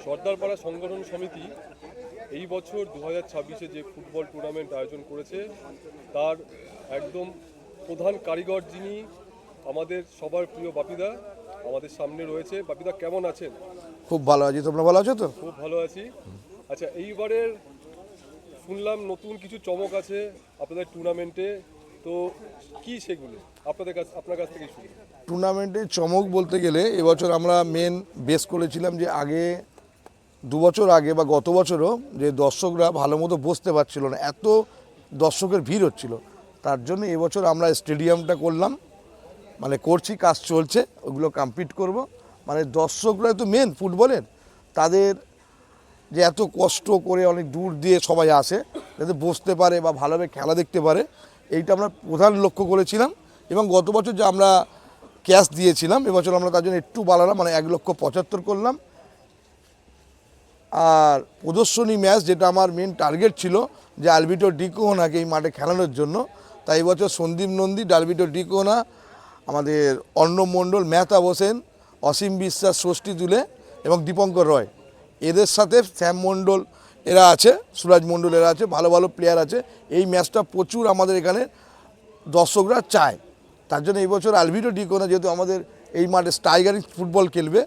সর্দারপাড়া সংগঠন সমিতি এই বছর 2026-এ যে ফুটবল টুর্নামেন্ট আয়োজন করেছে তার একদম প্রধান কারিগর যিনি আমাদের সবার প্রিয় বাপিদা আমাদের সামনে রয়েছে। বাপিদা কেমন আছেন? খুব ভালো আছি, তোমরা ভালো আছো তো? খুব ভালো আছি। আচ্ছা, এইবারের শুনলাম নতুন কিছু চমক আছে আপনাদের টুর্নামেন্টে, তো কি সেগুলো আপনার কাছ থেকে শুনি। টুর্নামেন্টে চমক বলতে গেলে এবছর আমরা মেন বেস করেছিলাম যে আগে 2 বছর আগে বা গত বছরও যে দর্শকরা ভালো মতো বসতে পারছিল না, এত দর্শকের ভিড় হচ্ছিল। তার জন্য এবছর আমরা স্টেডিয়ামটা করলাম, মানে করছি, কাজ চলছে, ওগুলো কমপ্লিট করব। মানে দর্শকরা তো মেন ফুটবলের, তাদের যে এত কষ্ট করে অনেক দূর দিয়ে সবাই আসে যাতে বসতে পারে বা ভালোভাবে খেলা দেখতে পারে, এইটা আমরা প্রধান লক্ষ্য করেছিলাম। এবং গত বছর যে আমরা ক্যাশ দিয়েছিলাম, এবছর আমরা তার জন্য একটু বাড়ালাম, মানে 1,75,000 করলাম। আর প্রদর্শনী ম্যাচ, যেটা আমার মেন টার্গেট ছিল যে আলবিটো ডিকোহনাকে এই মাঠে খেলানোর জন্য, তাই এবছর সন্দীপ নন্দী, আলবিটো ডিকোহনা, আমাদের অর্ণব মণ্ডল, মেহতাব হোসেন, অসীম বিশ্বাস, ষষ্ঠী দুলে এবং দীপঙ্কর রয়, এদের সাথে শ্যাম মণ্ডল এরা আছে, সুরাজ মণ্ডল এরা আছে, ভালো ভালো প্লেয়ার আছে। এই ম্যাচটা প্রচুর আমাদের এখানে দর্শকরা চায়। তার জন্য এই বছর আলভিটো ডিকোনা যেহেতু আমাদের এই মাঠে টাইগারিং ফুটবল খেলবে,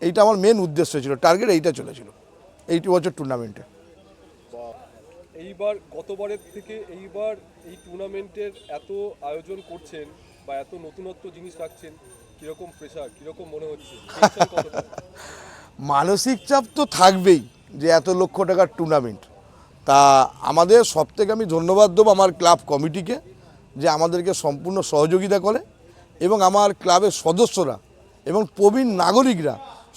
এইটা আমার মেন উদ্দেশ্য ছিল, টার্গেট এইটা চলেছিল এই বছর টুর্নামেন্টে। এইবার গতবারের থেকে এইবার এই টুর্নামেন্টের এত আয়োজন করছেন বা এত নতুনত্ব জিনিস রাখছেন, কীরকম প্রেশার, কীরকম মনে হচ্ছে? টেনশন কতটা? মানসিক চাপ তো থাকবেই, যে এত লক্ষ টাকার টুর্নামেন্ট। তা আমাদের সবথেকে আমি ধন্যবাদ দেবো আমার ক্লাব কমিটিকে, যে আমাদেরকে সম্পূর্ণ সহযোগিতা করে, এবং আমার ক্লাবের সদস্যরা এবং প্রবীণ নাগরিকরা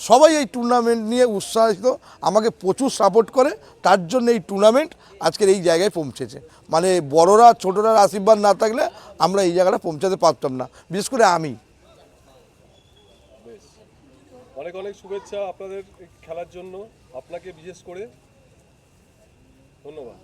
সবাই এই টুর্নামেন্ট নিয়ে উৎসাহিত, আমাকে প্রচুর সাপোর্ট করে। তার জন্য এই টুর্নামেন্ট আজকের এই জায়গায় পৌঁছেছে। মানে বড়রা ছোটরা আশীর্বাদ না থাকলে আমরা এই জায়গাটা পৌঁছাতে পারতাম না, বিশেষ করে আমি। বেশ, অনেক অনেক শুভেচ্ছা আপনাদের খেলার জন্য, আপনাকে বিশেষ করে ধন্যবাদ।